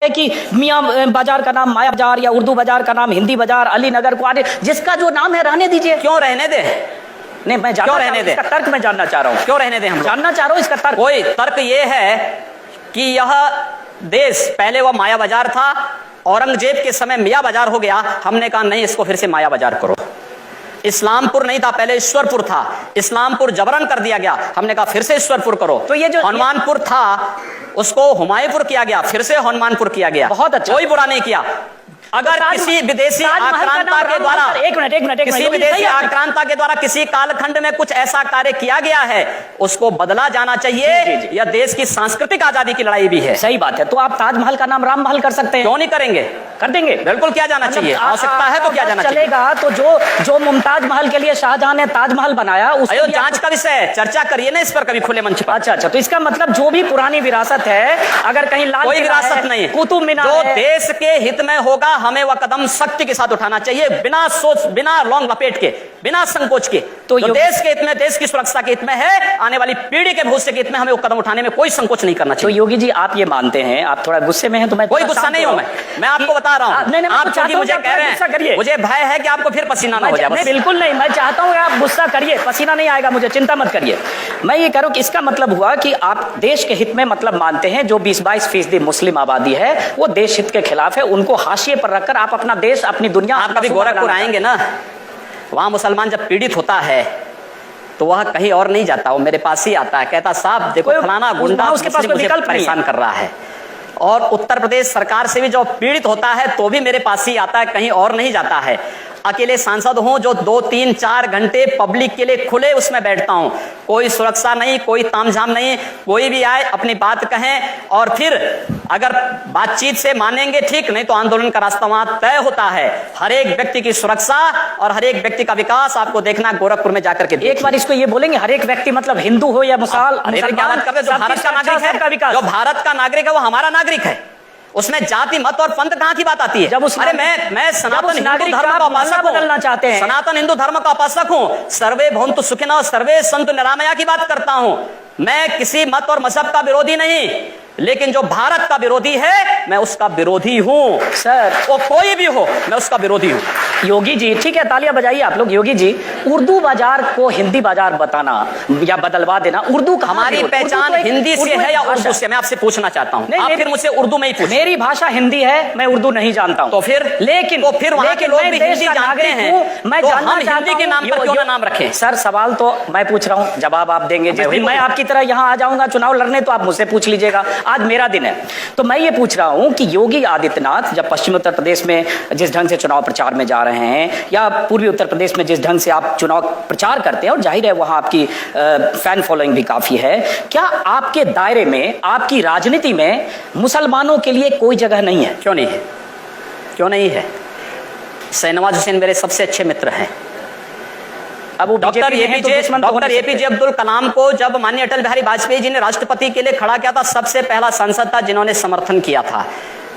कि मियाँ बाजार का नाम माया बाजार या उर्दू बाजार का नाम हिंदी बाजार, अली नगर को आने, जिसका जो नाम है रहने दीजिए। क्यों रहने दे? नहीं, मैं जानना क्यों रहने दे? इसका तर्क मैं जानना चाह रहा हूँ। क्यों रहने दे? हम जानना चाह रहा हूँ इसका तर्क। कोई तर्क ये है कि यह देश पहले वह माया बाजार था, औरंगजेब के समय मियाँ बाजार हो गया। हमने कहा नहीं, इसको फिर से माया बाजार करो। इस्लामपुर नहीं था, पहले ईश्वरपुर था, इस्लामपुर जबरन कर दिया गया। हमने कहा फिर से ईश्वरपुर करो। तो ये जो हनुमानपुर था उसको हुमायूंपुर किया गया, फिर से हनुमानपुर किया गया। बहुत अच्छा, कोई बुरा नहीं किया। अगर किसी विदेशी आक्रांता के द्वारा किसी विदेशी आक्रांता के द्वारा किसी कालखंड में कुछ ऐसा कार्य किया गया है, उसको बदला जाना चाहिए। यह देश की सांस्कृतिक आजादी की लड़ाई भी है। सही बात है। तो आप ताजमहल का नाम राम महल कर सकते हैं। क्यों नहीं करेंगे? कर देंगे, बिल्कुल किया जाना चाहिए। आवश्यकता है तो किया जाना चाहिए। चलेगा। तो जो मुमताज महल के लिए शाहजहां ने ताजमहल बनाया, उसको जांच का विषय है, चर्चा करिए ना इस पर कभी खुले मंच पर। अच्छा, तो इसका मतलब जो भी पुरानी विरासत है, अगर कहीं लाल कोई विरासत नहीं, कुतुब मीनार जो देश के हित में होगा हमें वह कदम सख्ती के साथ उठाना चाहिए, बिना सोच, बिना लौंग लपेट के, बिना संकोच के। तो देश के हित में, देश की सुरक्षा के हित में है, आने वाली पीढ़ी के भविष्य के हित में हमें वो कदम उठाने में कोई संकोच नहीं करना चाहिए। तो योगी जी आप ये मानते हैं, आप थोड़ा गुस्से में हैं, तो मैं कोई गुस्सा नहीं हूं। मैं आपको बता रहा हूं, आप क्योंकि मुझे कह रहे हैं, मुझे भय है कि आपको फिर पसीना ना हो जाए। बिल्कुल नहीं, मैं चाहता हूं आप गुस्सा करिए, पसीना नहीं आएगा मुझे, चिंता मत करिए। मैं ये कह रहा हूं कि इसका मतलब हुआ कि आप देश के हित में मतलब मानते हैं, जो 20-22% मुस्लिम आबादी है वो देश हित के खिलाफ है, उनको हाशिए पर रखकर आप अपना देश, अपनी दुनिया। आप कभी गोरखपुर आएंगे ना, वहां मुसलमान जब पीड़ित होता है तो वह कहीं और नहीं जाता, वो मेरे पास ही आता है, कहता साहब देखो फलाना गुंडा उसके पास कोई विकल्प परेशान कर रहा है। और उत्तर प्रदेश सरकार से भी जो पीड़ित होता है तो भी मेरे पास ही आता है, कहीं और नहीं जाता है। अकेले सांसद हूं जो 2-3-4 घंटे पब्लिक के लिए खुले उसमें बैठता हूं, कोई सुरक्षा नहीं, कोई तामझाम नहीं, कोई भी आए अपनी बात कहें, और फिर अगर बातचीत से मानेंगे ठीक, नहीं तो आंदोलन का रास्ता वहां तय होता है। हर एक व्यक्ति की सुरक्षा और हर एक व्यक्ति का विकास आपको देखना गोरखपुर में जाकर के। एक बार इसको ये बोलेंगे, हर एक व्यक्ति मतलब हिंदू हो या मुसलमान, जो भारत का नागरिक है, जो भारत का नागरिक है वो हमारा नागरिक है, उसमें जाति मत और पंथ कहां की बात आती है? जब अरे मैं सनातन हिंदू धर्म का उपासक बदलना चाहते हैं, सनातन हिंदू धर्म का उपासक हूं, सर्वे भवन्तु सुखिनः सर्वे सन्तु निरामया की बात करता हूं। मैं किसी मत और मजहब का विरोधी नहीं, लेकिन जो भारत का विरोधी है मैं उसका विरोधी हूं सर, वो कोई भी हो मैं उसका विरोधी हूं। योगी जी ठीक है, तालियां बजाइए आप लोग। योगी जी, उर्दू बाजार को हिंदी बाजार बताना या बदलवा देना, उर्दू हमारी पहचान हिंदी से है या उर्दू से? मैं आपसे पूछना चाहता हूं। आप फिर मुझसे उर्दू में ही पूछें। मेरी भाषा हिंदी है, मैं उर्दू नहीं जानता हूं। तो फिर वहां के लोग भी हिंदी जानते हैं, मैं हम हिंदी के नाम पर क्यों ना नाम रखें? सर सवाल तो मैं पूछ रहा हूं, जवाब आप देंगे। जिस दिन मैं आपकी तरह यहां आ जाऊंगा चुनाव लड़ने तो आप मुझसे पूछ लीजिएगा, आज मेरा दिन है। तो मैं ये पूछ रहा हूं कि योगी आदित्यनाथ जब पश्चिमी उत्तर प्रदेश में जिस ढंग से चुनाव प्रचार में जा रहे हैं, या पूर्वी उत्तर प्रदेश में जिस ढंग से आप चुनाव प्रचार करते हैं, और जाहिर है वहां आपकी फैन फॉलोइंग भी काफी है, क्या आपके दायरे में, आपकी राजनीति में मुसलमानों के लिए कोई जगह नहीं है? क्यों नहीं है? क्यों नहीं है? शाहनवाज हुसैन मेरे सबसे अच्छे मित्र हैं। अब डॉक्टर एपीजे अब्दुल कलाम को जब माननीय अटल बिहारी वाजपेयी जी ने राष्ट्रपति के लिए खड़ा किया था, सबसे पहला सांसद था जिन्होंने समर्थन किया था।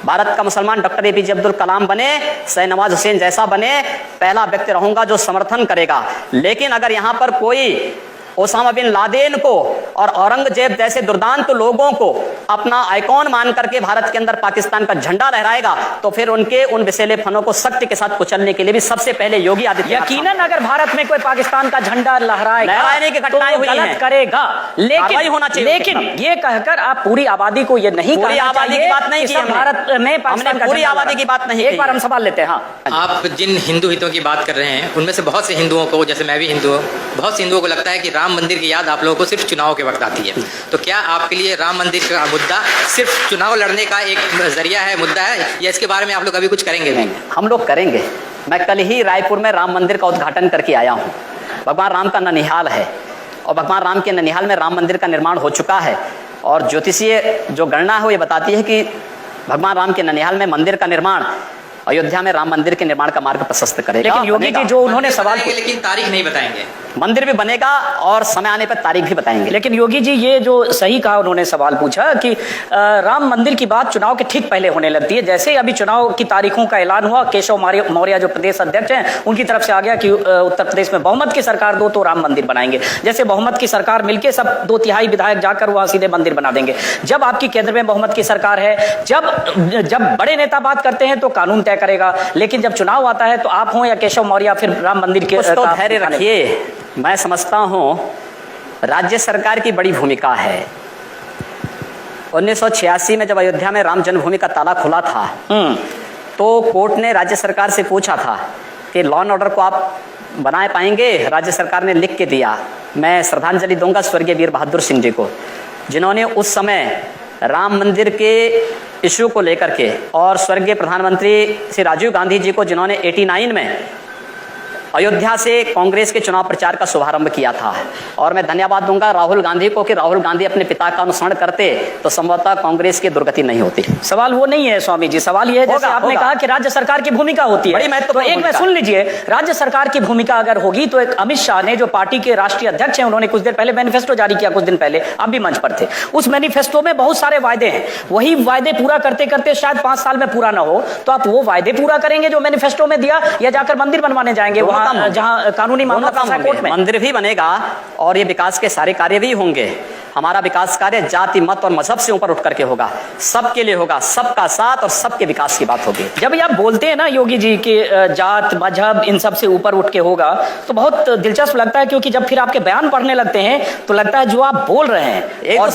भारत का मुसलमान डॉक्टर एपीजे अब्दुल कलाम बने, शाहनवाज हुसैन जैसा बने, पहला व्यक्ति रहूंगा जो समर्थन करेगा। लेकिन अगर यहां पर कोई ओसामा बिन लादेन को और औरंगजेब जैसे दुर्दांत लोगों को अपना आइकॉन मान करके भारत के अंदर पाकिस्तान का झंडा लहराएगा, तो फिर उनके उन विषैले फनों को सख्ती के साथ कुचलने के लिए भी सबसे पहले योगी आदित्यनाथ। यकीनन अगर भारत में कोई पाकिस्तान का झंडा लहराने की घटनाएं हुई हैं, करेगा, लेकिन होना चाहिए। लेकिन ये कहकर आप पूरी आबादी को ये नहीं, पूरी आबादी की बात नहीं की भारत में पाकिस्तान का पूरी आबादी की बात नहीं। एक बार हम सवाल लेते हैं। हाँ, आप जिन हिंदू हितों की बात कर रहे हैं उनमें से बहुत से हिंदुओं को, जैसे मैं भी हिंदू हूँ, बहुत से हिंदुओं को लगता है कि राम मंदिर की याद आप लोगों को सिर्फ चुनाव के वक्त आती है। तो क्या आपके लिए राम मंदिर का मुद्दा सिर्फ चुनाव लड़ने का एक जरिया है, मुद्दा है, या इसके बारे में आप लोग अभी कुछ करेंगे? नहीं, हम लोग करेंगे। मैं कल ही रायपुर में राम मंदिर का उद्घाटन करके आया हूँ। भगवान राम का ननिहाल है, और भगवान राम के ननिहाल में राम मंदिर का निर्माण हो चुका है। और ज्योतिषीय जो गणना है वो ये बताती है कि भगवान राम के ननिहाल में मंदिर का निर्माण अयोध्या में राम मंदिर के निर्माण का मार्ग प्रशस्त करेगा। लेकिन योगी जी जो उन्होंने सवाल बताएंगे, लेकिन तारीख नहीं बताएंगे। मंदिर भी बनेगा और समय आने पर तारीख भी बताएंगे। लेकिन योगी जी ये जो सही कहा, उन्होंने सवाल पूछा कि राम मंदिर की बात चुनाव के ठीक पहले होने लगती है। जैसे ही अभी चुनाव की तारीखों का ऐलान हुआ, केशव मौर्य जो प्रदेश अध्यक्ष हैं उनकी तरफ से आ गया कि उत्तर प्रदेश में बहुमत की सरकार दो तो राम मंदिर बनाएंगे। जैसे बहुमत की सरकार मिलके सब 2/3 विधायक जाकर वहां सीधे मंदिर बना देंगे। जब आपकी केंद्र में बहुमत की सरकार है, जब बड़े नेता बात करते हैं तो कानून तय करेगा, लेकिन जब चुनाव आता है तो आप हो या केशव मौर्य फिर राम मंदिर के तो धैर्य रखिए। मैं समझता हूं राज्य सरकार की बड़ी भूमिका है। 1986 में जब अयोध्या में राम जन्मभूमि का ताला खुला था तो कोर्ट ने राज्य सरकार से पूछा था कि लॉ एंड ऑर्डर को आप बनाए पाएंगे। राज्य सरकार ने लिख के दिया। मैं श्रद्धांजलि दूंगा स्वर्गीय वीर बहादुर सिंह जी को, जिन्होंने उस समय राम मंदिर के इश्यू को लेकर के, और स्वर्गीय प्रधानमंत्री श्री राजीव गांधी जी को, जिन्होंने 89 में अयोध्या से कांग्रेस के चुनाव प्रचार का शुभारंभ किया था। और मैं धन्यवाद दूंगा राहुल गांधी को कि राहुल गांधी अपने पिता का अनुसरण करते तो संभवतः कांग्रेस की दुर्गति नहीं होती। सवाल वो नहीं है स्वामी जी, सवाल ये है जैसे आपने कहा कि राज्य सरकार की भूमिका होती है, बड़ी महत्वपूर्ण तो एक मैं सुन लीजिए, राज्य सरकार की भूमिका अगर होगी तो एक अमित शाह ने, जो पार्टी के राष्ट्रीय अध्यक्ष हैं, उन्होंने कुछ देर पहले मैनिफेस्टो जारी किया, कुछ दिन पहले आप भी मंच पर थे। उस मैनिफेस्टो में बहुत सारे वायदे हैं, वही वायदे पूरा करते करते शायद 5 साल में पूरा ना हो, तो आप वो वायदे पूरा करेंगे जो मैनिफेस्टो में दिया, या जाकर मंदिर बनवाने जाएंगे वहां जहां कानूनी मामला कोर्ट में? मंदिर भी बनेगा और ये विकास के सारे कार्य भी होंगे। हमारा विकास कार्य जाति, मत और मजहब से ऊपर उठ करके होगा, सबके लिए होगा, सबका साथ और सबके विकास की बात होगी। जब आप बोलते हैं ना योगी जी कि जात मजहब इन सब से ऊपर उठ के होगा, तो बहुत दिलचस्प लगता है, क्योंकि जब फिर आपके बयान पढ़ने लगते हैं तो लगता है जो आप बोल रहे हैं और